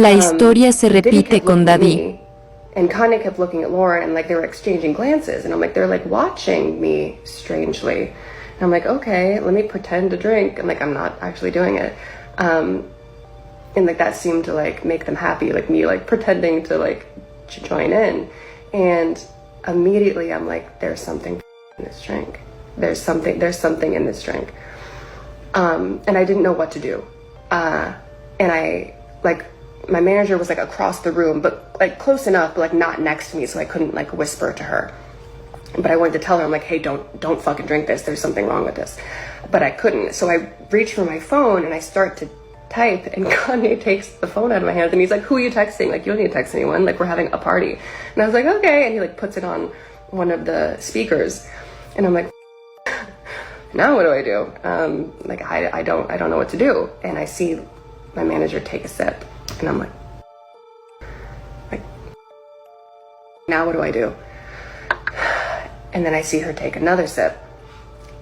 La historia se Diddy repite kept con looking at David. me, and Kanye kept looking at Lauren, and like they were exchanging glances, and I'm like, they're like watching me strangely. And I'm like, okay, let me pretend to drink, and like I'm not actually doing it. And like that seemed to like make them happy, like me like pretending to like join in. And immediately I'm like, there's something in this drink. There's something in this drink. And I didn't know what to do. And I like, my manager was like across the room, but like close enough, but like not next to me, so I couldn't like whisper to her. But I wanted to tell her, I'm like, hey, don't fucking drink this. There's something wrong with this. But I couldn't. So I reach for my phone and I start to type, and Kanye takes the phone out of my hands and he's like, who are you texting? Like, you don't need to text anyone. Like, we're having a party. And I was like, okay. And he like puts it on one of the speakers. And I'm like, now what do I do? Like, I don't know what to do. And I see my manager take a sip, and I'm like, now what do I do? And then I see her take another sip,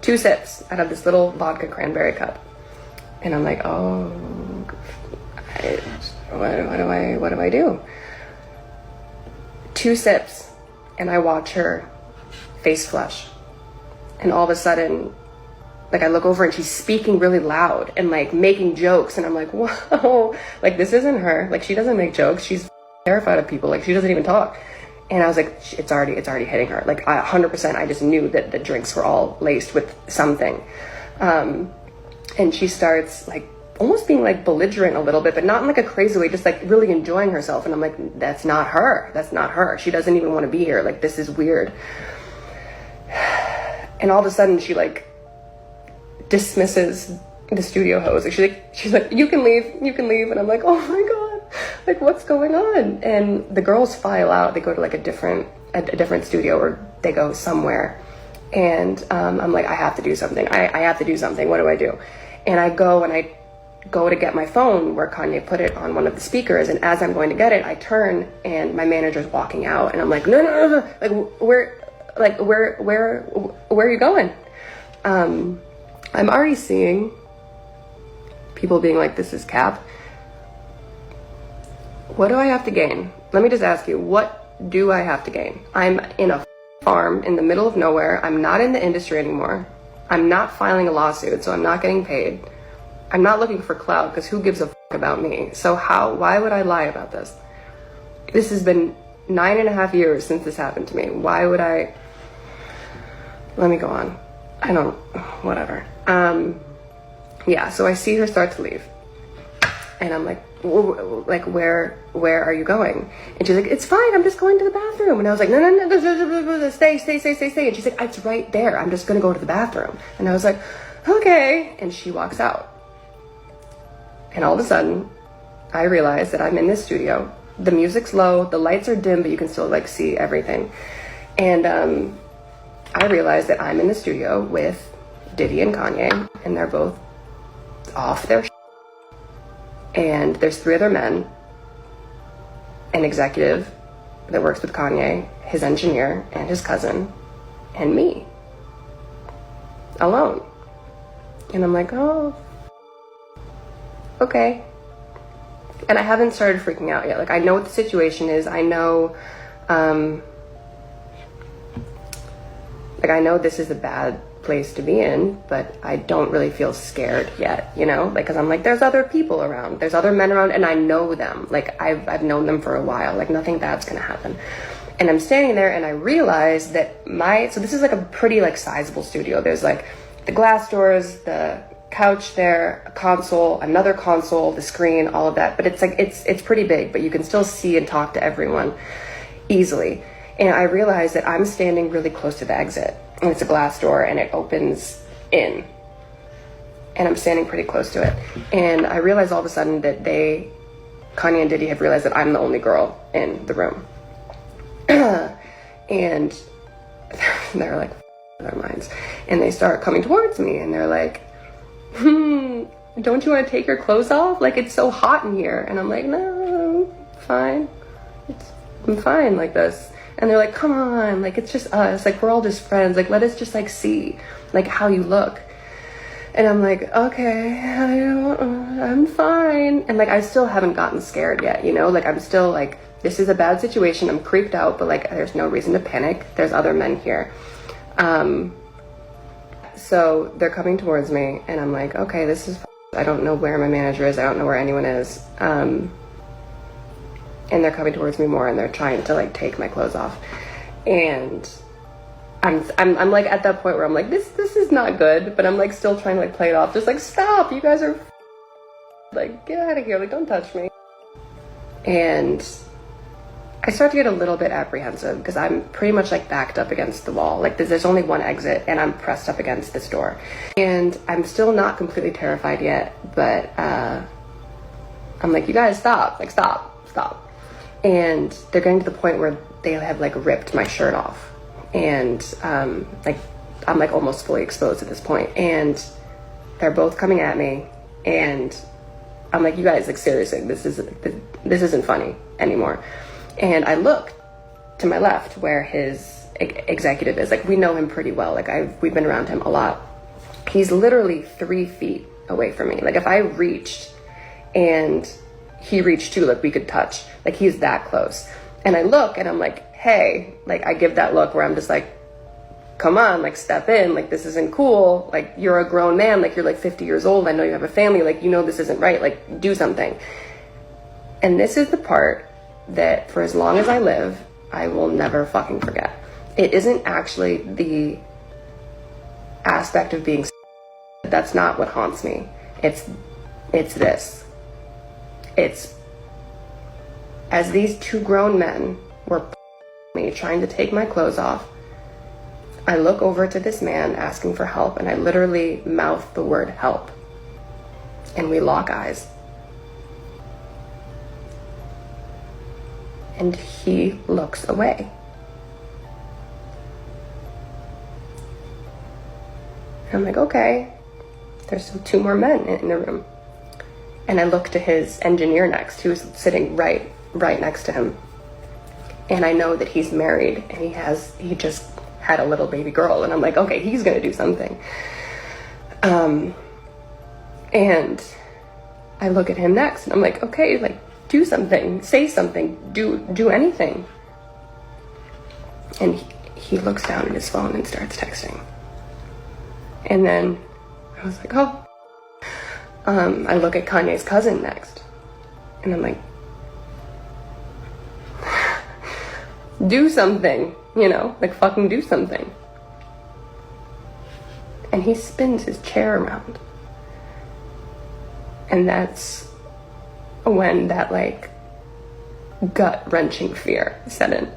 2 sips out of this little vodka cranberry cup. And I'm like, oh, what do I do? 2 sips, and I watch her face flush. And all of a sudden, like, I look over and she's speaking really loud and like making jokes. And I'm like, whoa, like this isn't her. Like, she doesn't make jokes. She's terrified of people. Like, she doesn't even talk. And I was like, it's already hitting her. Like, 100%, I just knew that the drinks were all laced with something. And she starts like almost being like belligerent a little bit, but not in like a crazy way, just like really enjoying herself. And I'm like, that's not her. That's not her. She doesn't even want to be here. Like, this is weird. And all of a sudden she like dismisses the studio host. Like, she's like, you can leave. And I'm like, oh my God, like what's going on? And the girls file out. They go to like a different studio, or they go somewhere. And I'm like, I have to do something. I have to do something. What do I do? And I go to get my phone where Kanye put it on one of the speakers. And as I'm going to get it, I turn and my manager's walking out. And I'm like, no. Like, where are you going? I'm already seeing people being like, this is cap. What do I have to gain? Let me just ask you, what do I have to gain? I'm in a farm in the middle of nowhere. I'm not in the industry anymore. I'm not filing a lawsuit, so I'm not getting paid. I'm not looking for clout, because who gives a fuck about me? So why would I lie about this? This has been 9.5 years since this happened to me. Why would I? Let me go on. Whatever. Yeah, so I see her start to leave. And I'm like, where are you going? And she's like, it's fine, I'm just going to the bathroom. And I was like, no, stay. And she's like, it's right there, I'm just gonna go to the bathroom. And I was like, okay. And she walks out. And all of a sudden, I realize that I'm in this studio. The music's low, the lights are dim, but you can still like see everything. And I realize that I'm in the studio with Diddy and Kanye, and they're both off their and there's 3 other men, an executive that works with Kanye, his engineer, and his cousin, and me, alone. And I'm like, oh, okay. And I haven't started freaking out yet. Like, I know what the situation is. I know, like, I know this is a bad place to be in, but I don't really feel scared yet, you know? Like, because I'm like, there's other people around. There's other men around, and I know them. Like, I've known them for a while. Like, nothing bad's gonna happen. And I'm standing there, and I realize that so this is like a pretty, like, sizable studio. There's, like, the glass doors, the couch there, a console, another console, the screen, all of that. But it's, like, it's pretty big, but you can still see and talk to everyone easily. And I realize that I'm standing really close to the exit. And it's a glass door, and it opens in. And I'm standing pretty close to it. And I realize all of a sudden that Kanye and Diddy have realized that I'm the only girl in the room. And they're like, their minds. And they start coming towards me, and they're like, don't you want to take your clothes off? Like, it's so hot in here. And I'm like, no, fine. I'm fine like this. And they're like, come on, like, it's just us. Like, we're all just friends. Like, let us just, like, see, like, how you look. And I'm like, okay, I'm fine. And like, I still haven't gotten scared yet, you know? Like, I'm still like, this is a bad situation. I'm creeped out, but like, there's no reason to panic. There's other men here. So they're coming towards me and I'm like, okay, this is, I don't know where my manager is. I don't know where anyone is. And they're coming towards me more and they're trying to like take my clothes off. And I'm like at that point where I'm like, this is not good, but I'm like still trying to like play it off. Just like, stop, you guys are like, get out of here. Like, don't touch me. And I start to get a little bit apprehensive because I'm pretty much like backed up against the wall. Like there's only one exit and I'm pressed up against this door. And I'm still not completely terrified yet, but I'm like, you guys stop, like stop. And they're getting to the point where they have like ripped my shirt off. And like I'm like almost fully exposed at this point. And they're both coming at me and I'm like, you guys, like seriously, this isn't funny anymore. And I look to my left where his executive is. Like, we know him pretty well. Like, we've been around him a lot. He's literally 3 feet away from me. Like, if I reached and he reached too, like, we could touch. Like, he's that close. And I look and I'm like, hey, like, I give that look where I'm just like, come on, like, step in. Like, this isn't cool. Like, you're a grown man. Like, you're like 50 years old. I know you have a family. Like, you know this isn't right. Like, do something. And this is the part that for as long as I live, I will never fucking forget. It isn't actually the aspect of being, that's not what haunts me. It's this. It's as these 2 grown men were me trying to take my clothes off, I look over to this man asking for help and I literally mouth the word help. And we lock eyes. And he looks away. And I'm like, okay, there's still 2 more men in the room. And I look to his engineer next, who's sitting right next to him. And I know that he's married and he just had a little baby girl. And I'm like, okay, he's gonna do something. And I look at him next and I'm like, okay, like, do something, say something, do anything. And he looks down at his phone and starts texting. And then I was like, oh. I look at Kanye's cousin next. And I'm like, do something, you know, like fucking do something. And he spins his chair around. And that's when that like gut-wrenching fear set in.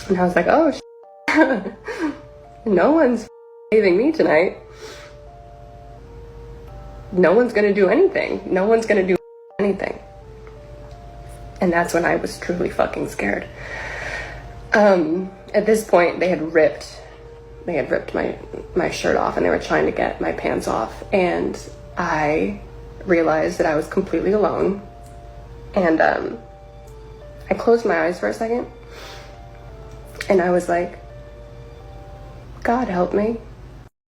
And I was like, oh no one's saving me tonight. No one's gonna do anything. No one's gonna do anything. And that's when I was truly fucking scared. At this point they had ripped my shirt off and they were trying to get my pants off, and I realized that I was completely alone. And I closed my eyes for a second and I was like, God help me.